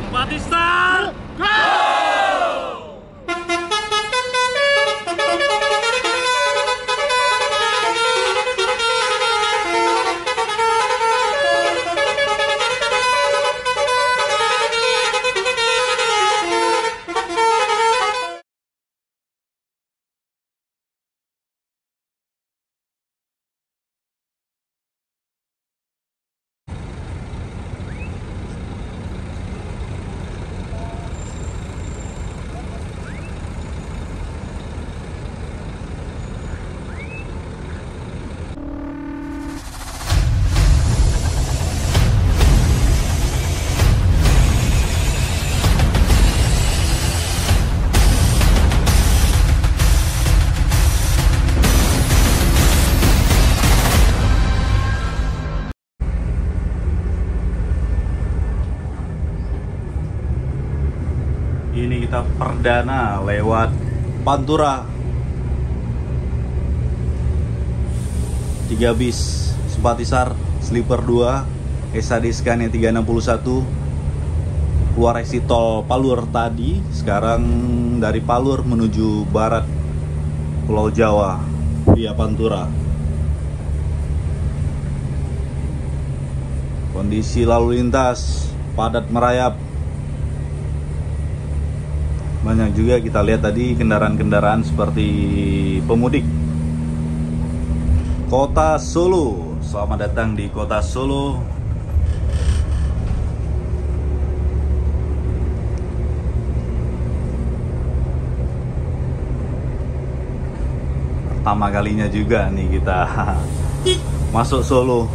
Simpati Star, go! Ini kita perdana lewat Pantura 3 bis Simpati Star Sleeper 2 SAD Scania 361 keluar exit tol Palur tadi. Sekarang dari Palur menuju barat Pulau Jawa via Pantura. Kondisi lalu lintas padat merayap. Banyak juga kita lihat tadi kendaraan-kendaraan seperti pemudik. Kota Solo, selamat datang di Kota Solo. Pertama kalinya juga nih kita masuk Solo.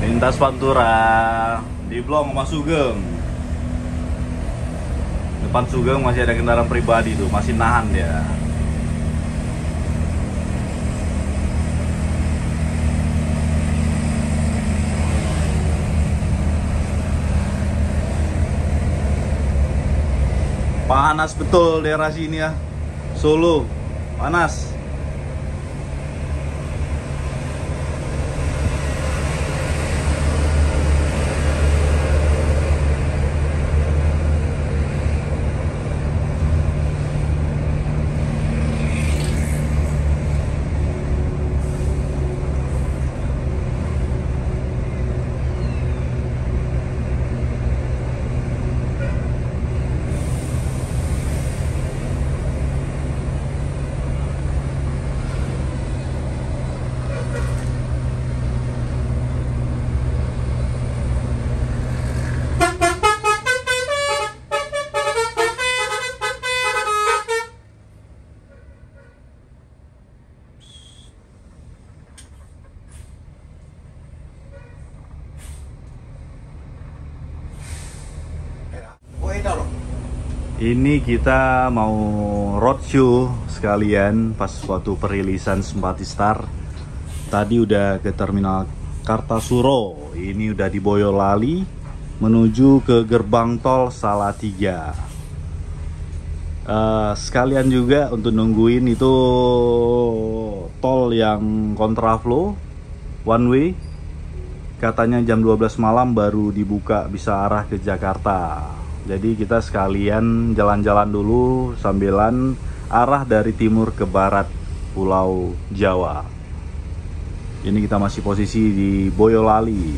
Lintas Pantura di blok sama Sugeng. Depan Sugeng masih ada kendaraan pribadi tuh, masih nahan dia. Panas betul daerah sini ya. Solo panas. Ini kita mau roadshow sekalian pas waktu perilisan Simpati Star. Tadi udah ke terminal Kartasuro, ini udah di Boyolali menuju ke gerbang tol Salatiga. Sekalian juga untuk nungguin itu tol yang kontraflow one way. Katanya jam 12 malam baru dibuka bisa arah ke Jakarta. Jadi kita sekalian jalan-jalan dulu sambilan arah dari timur ke barat Pulau Jawa. Ini kita masih posisi di Boyolali.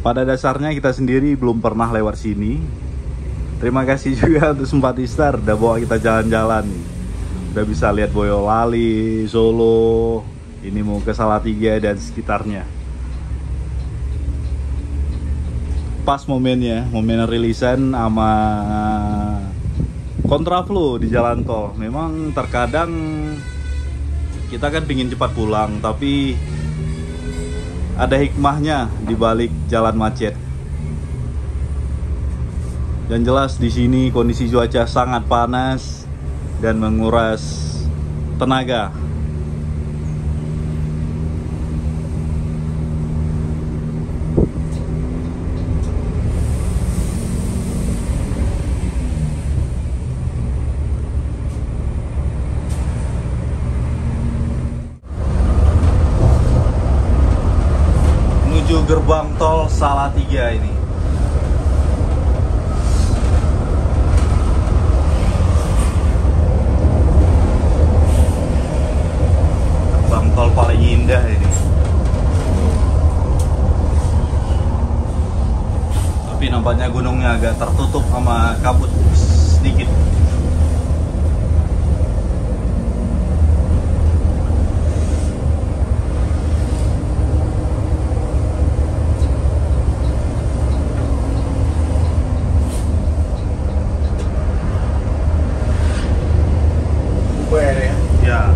Pada dasarnya kita sendiri belum pernah lewat sini. Terima kasih juga untuk Simpatistar udah bawa kita jalan-jalan. Udah bisa lihat Boyolali, Solo. Ini mau ke Salatiga dan sekitarnya. Pas momennya, momen rilisan sama kontraflow di jalan tol. Memang terkadang kita kan pingin cepat pulang, tapi ada hikmahnya di balik jalan macet. Yang jelas di sini kondisi cuaca sangat panas dan menguras tenaga. Menuju gerbang tol Salatiga ini. Gerbang tol paling indah ini. Tapi nampaknya gunungnya agak tertutup sama kabut sedikit. Ya.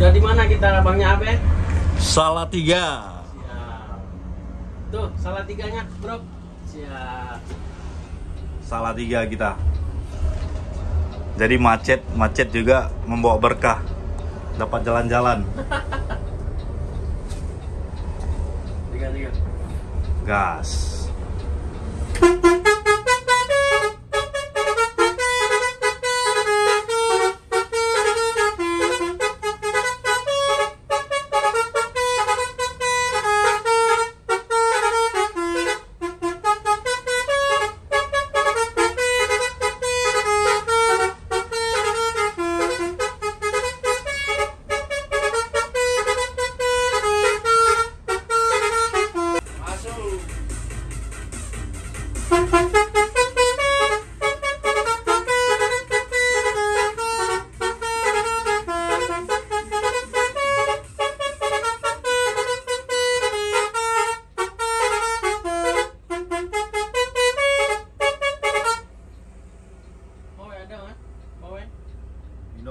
Udah di mana kita abangnya Abe? Salatiga. Siap. Tuh, Salatiganya, Bro. Siap. Salatiga kita. Jadi macet juga membawa berkah. Dapat jalan-jalan. Tiga. Gas.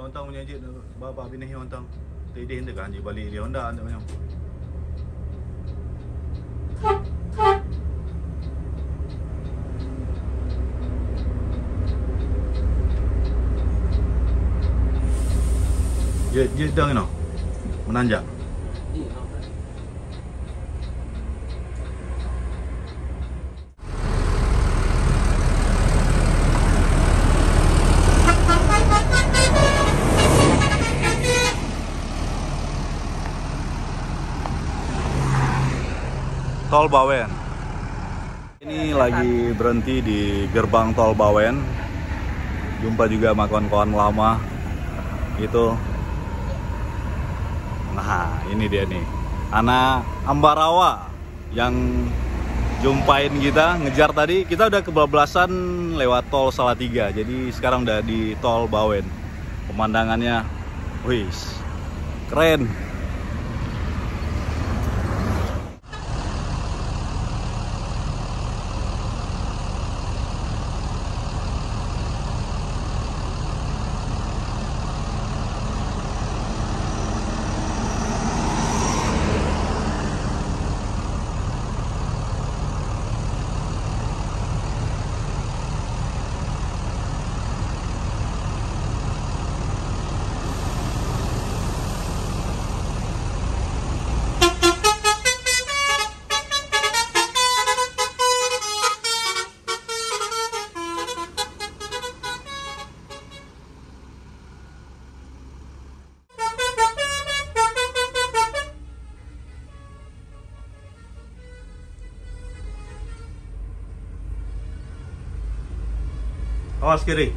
Honda punya je bapa bini Honda. Tadi hendak kan je balik di Honda anda punya. Dia dong ini, menanjak. Iya, oke. Tol Bawen. Ini lagi berhenti di gerbang tol Bawen. Jumpa juga sama kawan-kawan lama. Itu. Nah, ini dia nih. Anak Ambarawa yang jumpain kita, ngejar tadi. Kita udah kebablasan lewat tol Salatiga. Jadi sekarang udah di tol Bawen. Pemandangannya, wih, keren. Awas kiri.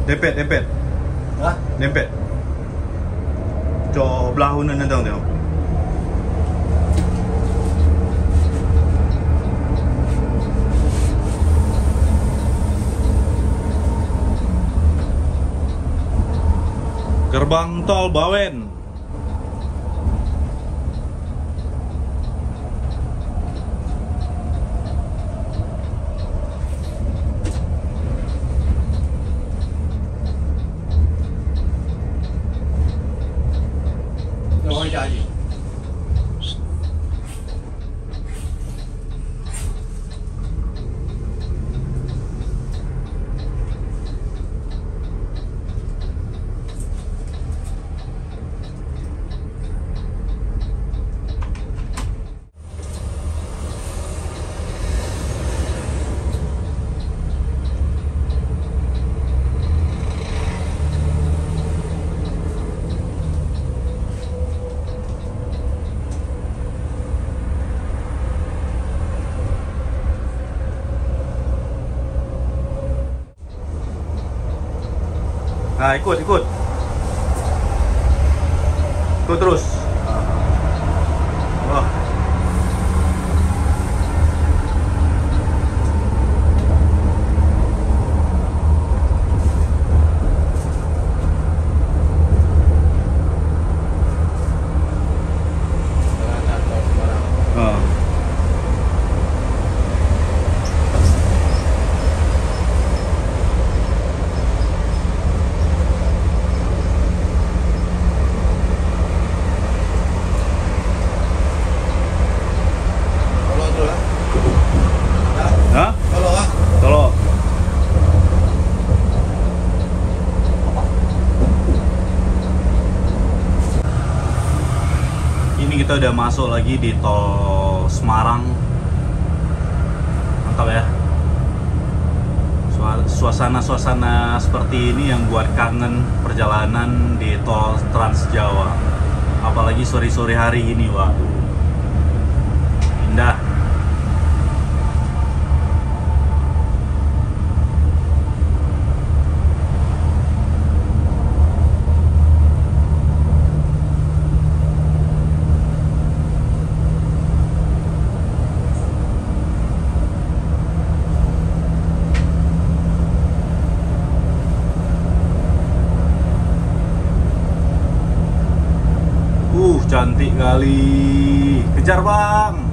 Dempet. Hah? Dempet. Cho belah unan nanti tengok. Gerbang tol Bawen. Rồi trời gì? Nah, ikut terus. Wah. Ah. Tolong dulu lah. Hah? Tolong lah. Tolong. Ini kita udah masuk lagi di tol Semarang. Mantap ya. Suasana-suasana seperti ini yang buat kangen perjalanan di tol Trans Jawa. Apalagi sore-sore hari ini, waduh. Indah. Cantik kali. Kejar, Bang.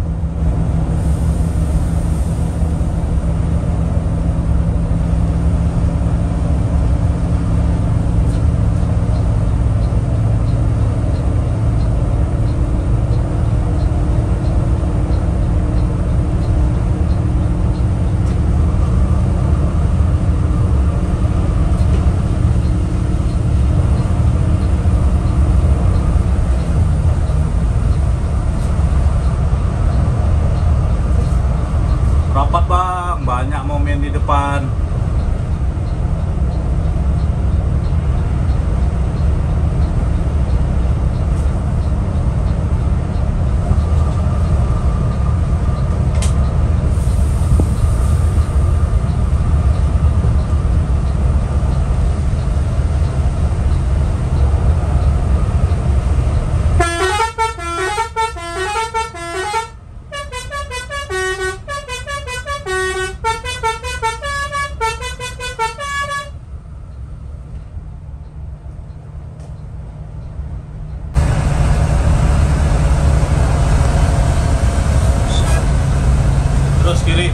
kiri.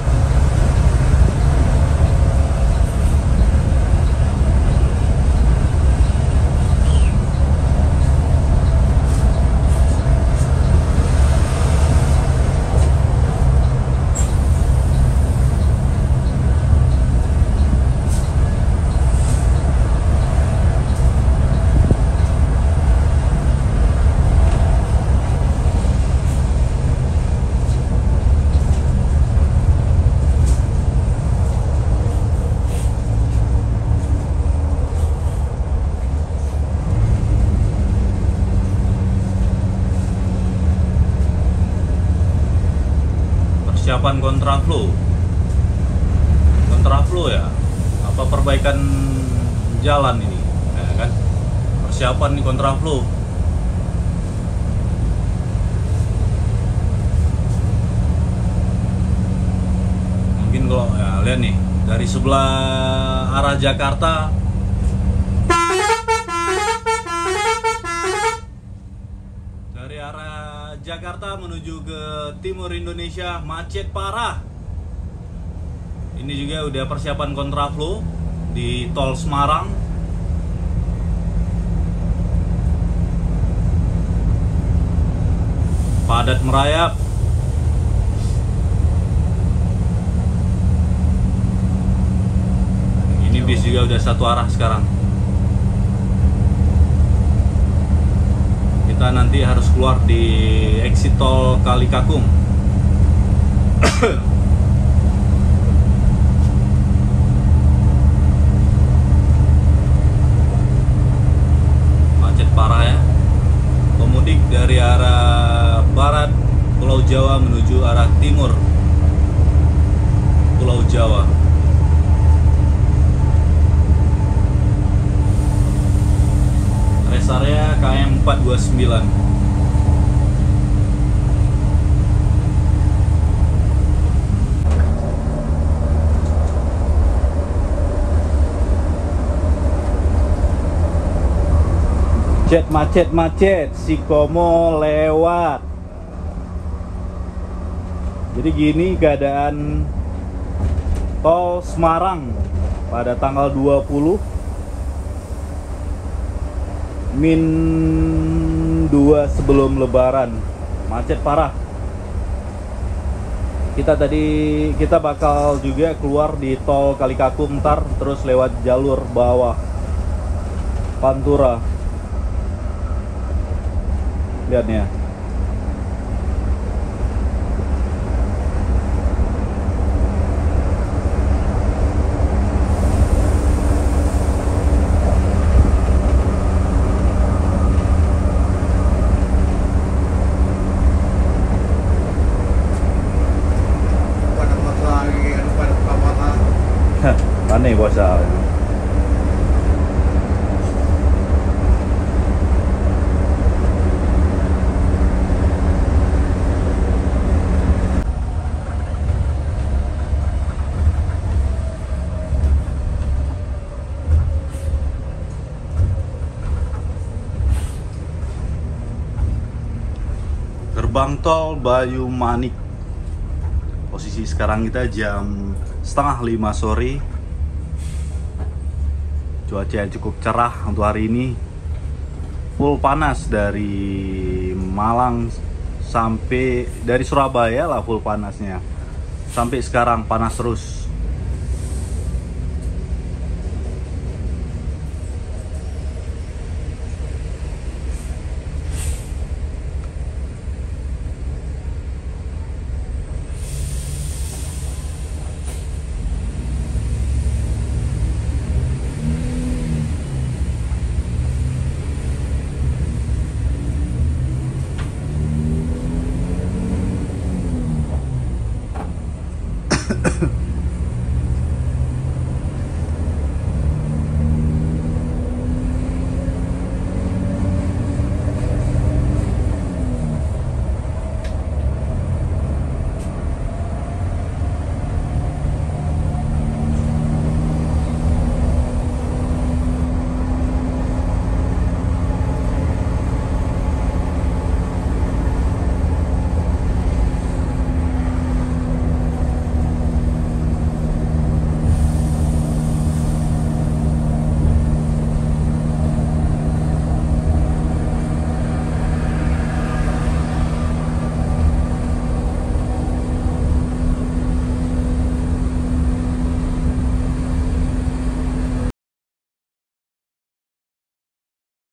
Persiapan kontraflow ya, apa perbaikan jalan ini ya kan, persiapan nih kontraflow. Mungkin kalau ya lihat nih dari sebelah arah Jakarta, dari arah Jakarta menuju ke timur Indonesia macet parah. Ini juga udah persiapan kontraflow di tol Semarang. Padat merayap. Ini bis juga udah satu arah sekarang. Kita nanti harus keluar di exit tol Kalikakung. Macet parah ya. Pemudik dari arah barat Pulau Jawa menuju arah timur Pulau Jawa. Rest area KM 429. Macet, si Komo lewat. Jadi gini keadaan tol Semarang pada tanggal 20 min 2 sebelum Lebaran. Macet parah. Kita bakal juga keluar di tol Kalikakung ntar, terus lewat jalur bawah Pantura. Lihat nih ya. Aneh bosa. Gerbang tol Bayumanik. Posisi sekarang kita jam 4:30 sore. Cuaca cukup cerah untuk hari ini. Full panas dari Malang sampai dari Surabaya lah full panasnya. Sampai sekarang panas terus.